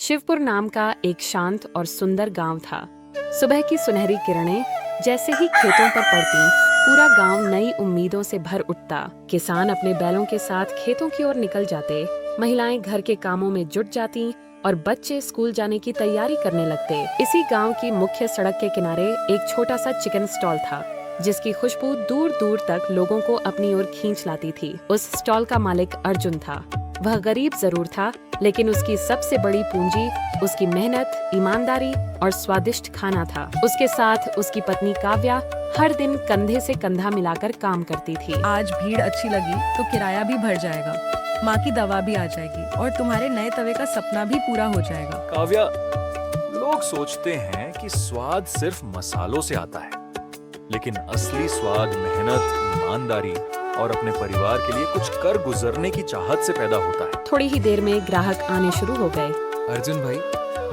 शिवपुर नाम का एक शांत और सुंदर गांव था। सुबह की सुनहरी किरणें जैसे ही खेतों पर पड़ती, पूरा गांव नई उम्मीदों से भर उठता। किसान अपने बैलों के साथ खेतों की ओर निकल जाते, महिलाएं घर के कामों में जुट जाती और बच्चे स्कूल जाने की तैयारी करने लगते। इसी गांव की मुख्य सड़क के किनारे एक छोटा सा चिकन स्टॉल था, जिसकी खुशबू दूर दूर तक लोगों को अपनी ओर खींच लाती थी। उस स्टॉल का मालिक अर्जुन था। वह गरीब जरूर था, लेकिन उसकी सबसे बड़ी पूंजी उसकी मेहनत, ईमानदारी और स्वादिष्ट खाना था। उसके साथ उसकी पत्नी काव्या हर दिन कंधे से कंधा मिलाकर काम करती थी। आज भीड़ अच्छी लगी तो किराया भी भर जाएगा, माँ की दवा भी आ जाएगी और तुम्हारे नए तवे का सपना भी पूरा हो जाएगा। काव्या, लोग सोचते हैं कि स्वाद सिर्फ मसालों से आता है, लेकिन असली स्वाद मेहनत, ईमानदारी और अपने परिवार के लिए कुछ कर गुजरने की चाहत से पैदा होता है। थोड़ी ही देर में ग्राहक आने शुरू हो गए। अर्जुन भाई,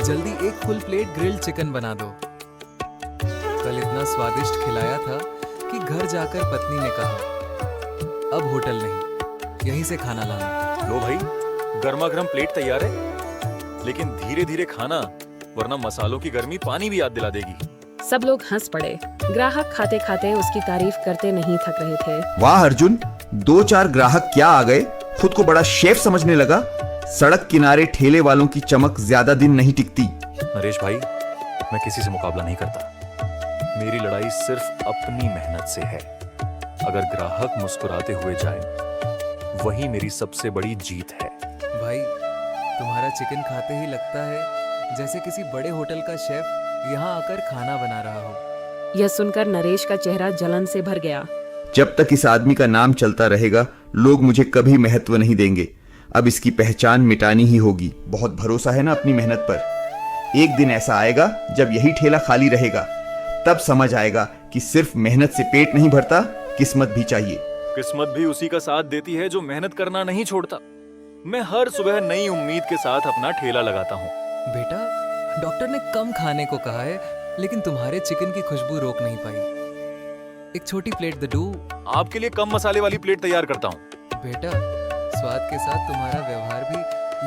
जल्दी एक फुल प्लेट ग्रिल्ड चिकन बना दो। कल इतना स्वादिष्ट खिलाया था कि घर जाकर पत्नी ने कहा अब होटल नहीं, यहीं से खाना लाना। लो भाई, गर्मा गर्म प्लेट तैयार है, लेकिन धीरे धीरे खाना, वरना मसालों की गर्मी पानी भी याद दिला देगी। सब लोग हंस पड़े। ग्राहक खाते खाते उसकी तारीफ करते नहीं थक रहे थे। वाह अर्जुन, 2-4 ग्राहक क्या आ गए, खुद को बड़ा शेफ समझने लगा। सड़क किनारे ठेले वालों की चमक ज्यादा दिन नहीं टिकती। नरेश भाई, मैं किसी से मुकाबला नहीं करता। मेरी लड़ाई सिर्फ अपनी मेहनत से है। अगर ग्राहक मुस्कुराते हुए जाए, वही मेरी सबसे बड़ी जीत है। भाई, तुम्हारा चिकन खाते ही लगता है जैसे किसी बड़े होटल का शेफ यहाँ आकर खाना बना रहा हो। यह सुनकर नरेश का चेहरा जलन से भर गया। जब तक इस आदमी का नाम चलता रहेगा, लोग मुझे कभी महत्व नहीं देंगे। अब इसकी पहचान मिटानी ही होगी। बहुत भरोसा है ना अपनी मेहनत पर। एक दिन ऐसा आएगा जब यही ठेला खाली रहेगा, तब समझ आएगा कि सिर्फ मेहनत से पेट नहीं भरता, किस्मत भी चाहिए। किस्मत भी उसी का साथ देती है जो मेहनत करना नहीं छोड़ता। मैं हर सुबह नई उम्मीद के साथ अपना ठेला लगाता हूँ। बेटा, डॉक्टर ने कम खाने को कहा है, लेकिन तुम्हारे चिकन की खुशबू रोक नहीं पाई। एक छोटी प्लेट दे दो। आपके लिए कम मसाले वाली प्लेट तैयार करता हूँ। बेटा, स्वाद के साथ तुम्हारा व्यवहार भी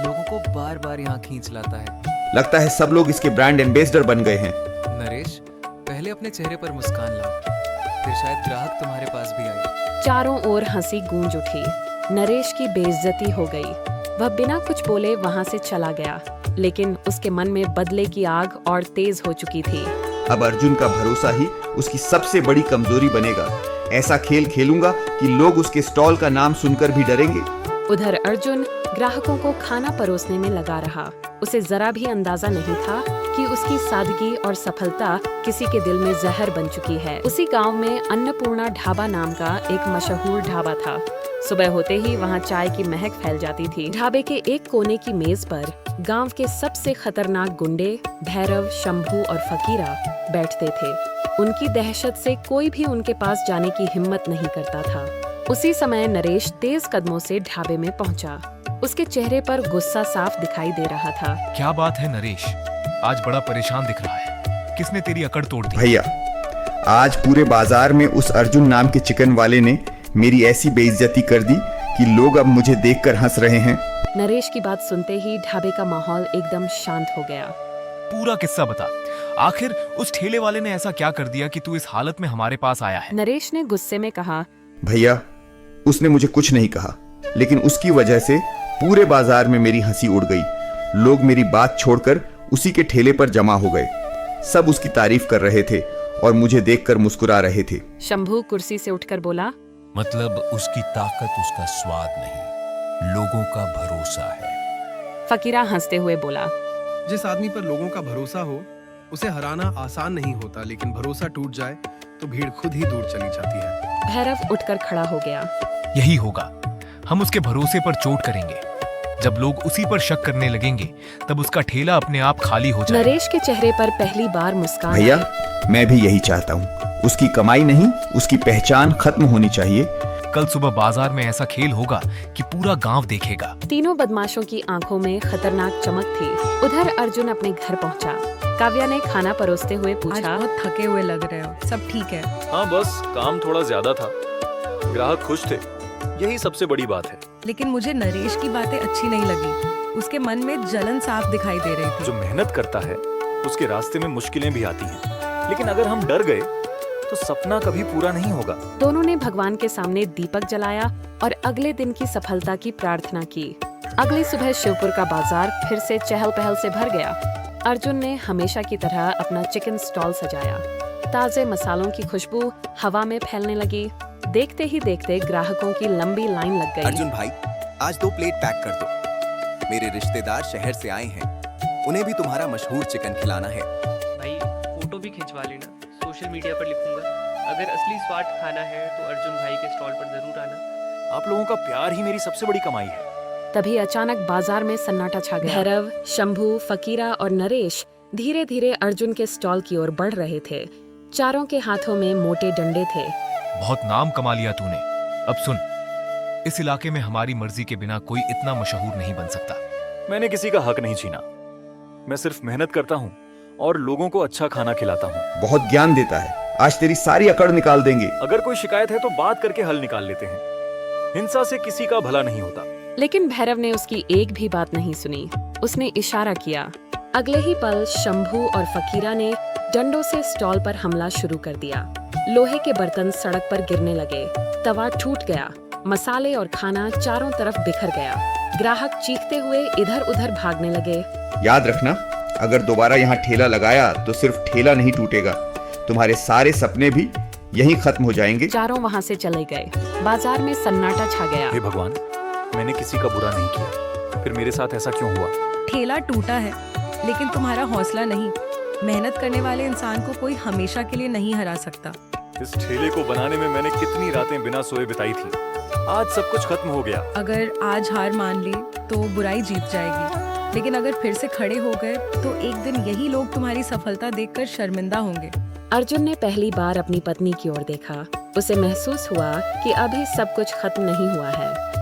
लोगों को बार बार यहाँ खींच लाता है। लगता है सब लोग इसके ब्रांड एम्बेसडर बन गए हैं। नरेश, पहले अपने चेहरे पर मुस्कान लाओ, फिर शायद ग्राहक तुम्हारे पास भी आए। चारों ओर हंसी गूंज उठी। नरेश की बेइज्जती हो गई। वह बिना कुछ बोले वहां से चला गया, लेकिन उसके मन में बदले की आग और तेज हो चुकी थी। अब अर्जुन का भरोसा ही उसकी सबसे बड़ी कमजोरी बनेगा। ऐसा खेल खेलूंगा कि लोग उसके स्टॉल का नाम सुनकर भी डरेंगे। उधर अर्जुन ग्राहकों को खाना परोसने में लगा रहा। उसे जरा भी अंदाजा नहीं था कि उसकी सादगी और सफलता किसी के दिल में जहर बन चुकी है। उसी गांव में अन्नपूर्णा ढाबा नाम का एक मशहूर ढाबा था। सुबह होते ही वहां चाय की महक फैल जाती थी। ढाबे के एक कोने की मेज पर गांव के सबसे खतरनाक गुंडे भैरव, शंभू और फकीरा बैठते थे। उनकी दहशत से कोई भी उनके पास जाने की हिम्मत नहीं करता था। उसी समय नरेश तेज कदमों से ढाबे में पहुंचा। उसके चेहरे पर गुस्सा साफ दिखाई दे रहा था। क्या बात है नरेश, आज बड़ा परेशान दिख रहा है। किसने तेरी अकड़ तोड़ दी? भैया, आज पूरे बाजार में उस अर्जुन नाम के चिकन वाले ने मेरी ऐसी बेइज्जती कर दी कि लोग अब मुझे देखकर हंस रहे हैं। नरेश की बात सुनते ही ढाबे का माहौल एकदम शांत हो गया। पूरा किस्सा बता। आखिर उस ठेले वाले ने ऐसा क्या कर दिया कि तू इस हालत में हमारे पास आया है? नरेश ने गुस्से में कहा, भैया, उसने मुझे कुछ नहीं कहा, लेकिन उसकी वजह से पूरे बाजार में मेरी हंसी उड़ गई। लोग मेरी बात छोड़कर उसी के ठेले पर जमा हो गए। सब उसकी तारीफ कर रहे थे और मुझे देखकर मुस्कुरा रहे थे। शंभू कुर्सी से उठकर बोला, मतलब उसकी ताकत उसका स्वाद नहीं, लोगों का भरोसा है। फकीरा हंसते हुए बोला, जिस आदमी पर लोगों का भरोसा हो, उसे हराना आसान नहीं होता, लेकिन भरोसा टूट जाए तो भीड़ खुद ही दूर चली जाती है। भैरव उठकर खड़ा हो गया। यही होगा, हम उसके भरोसे पर चोट करेंगे। जब लोग उसी पर शक करने लगेंगे, तब उसका ठेला अपने आप खाली हो जाएगा। नरेश के चेहरे पर पहली बार मुस्कान भैया, आई। मैं भी यही चाहता हूँ। उसकी कमाई नहीं, उसकी पहचान खत्म होनी चाहिए। कल सुबह बाजार में ऐसा खेल होगा कि पूरा गांव देखेगा। तीनों बदमाशों की आंखों में खतरनाक चमक थी। उधर अर्जुन अपने घर पहुंचा। काव्या ने खाना परोसते हुए आज पूछा, बहुत थके हुए लग रहे हो, सब ठीक है? हाँ, बस काम थोड़ा ज्यादा था। ग्राहक खुश थे, यही सबसे बड़ी बात है। लेकिन मुझे नरेश की बातें अच्छी नहीं लगी। उसके मन में जलन साफ दिखाई दे रही थी। जो मेहनत करता है उसके रास्ते में मुश्किलें भी आती हैं, लेकिन अगर हम डर गए तो सपना कभी पूरा नहीं होगा। दोनों ने भगवान के सामने दीपक जलाया और अगले दिन की सफलता की प्रार्थना की। अगली सुबह शिवपुर का बाजार फिर से चहल पहल से भर गया। अर्जुन ने हमेशा की तरह अपना चिकन स्टॉल सजाया। ताजे मसालों की खुशबू हवा में फैलने लगी। देखते ही देखते ग्राहकों की लंबी लाइन लग गई। अर्जुन भाई, आज 2 प्लेट पैक कर दो। मेरे रिश्तेदार शहर से आए हैं, उन्हें भी तुम्हारा मशहूर चिकन खिलाना है। भाई फोटो भी खिंचवा लेना, सोशल मीडिया पर लिखूंगा। अगर असली स्वाद खाना है तो अर्जुन भाई के स्टॉल पर जरूर आना। आप लोगों का प्यार ही मेरी सबसे बड़ी कमाई है। तभी अचानक बाजार में सन्नाटा छा गया। भैरव, शंभू, फकीरा और नरेश धीरे धीरे अर्जुन के स्टॉल की ओर बढ़ रहे थे। चारों के हाथों में मोटे डंडे थे। बहुत नाम कमा लिया तूने। अब सुन, इस इलाके में हमारी मर्जी के बिना कोई इतना मशहूर नहीं बन सकता। मैंने किसी का हक नहीं छीना। मैं सिर्फ मेहनत करता हूँ और लोगों को अच्छा खाना खिलाता हूँ। बहुत ज्ञान देता है। आज तेरी सारी अकड़ निकाल देंगे। अगर कोई शिकायत है तो बात करके हल निकाल लेते हैं। हिंसा से किसी का भला नहीं होता। लेकिन भैरव ने उसकी एक भी बात नहीं सुनी। उसने इशारा किया। अगले ही पल शंभू और फकीरा ने डंडों से स्टॉल पर हमला शुरू कर दिया। लोहे के बर्तन सड़क पर गिरने लगे। तवा टूट गया। मसाले और खाना चारों तरफ बिखर गया। ग्राहक चीखते हुए इधर उधर भागने लगे। याद रखना, अगर दोबारा यहाँ ठेला लगाया तो सिर्फ ठेला नहीं टूटेगा, तुम्हारे सारे सपने भी यहीं खत्म हो जाएंगे। चारों वहाँ से चले गए। बाजार में सन्नाटा छा गया। हे भगवान, मैंने किसी का बुरा नहीं किया, फिर मेरे साथ ऐसा क्यों हुआ? ठेला टूटा है, लेकिन तुम्हारा हौसला नहीं। मेहनत करने वाले इंसान को कोई हमेशा के लिए नहीं हरा सकता। इस ठेले को बनाने में मैंने कितनी रातें बिना सोए बिताई थी। आज सब कुछ खत्म हो गया। अगर आज हार मान ली तो बुराई जीत जाएगी, लेकिन अगर फिर से खड़े हो गए तो एक दिन यही लोग तुम्हारी सफलता देखकर शर्मिंदा होंगे। अर्जुन ने पहली बार अपनी पत्नी की ओर देखा। उसे महसूस हुआ कि अभी सब कुछ खत्म नहीं हुआ है।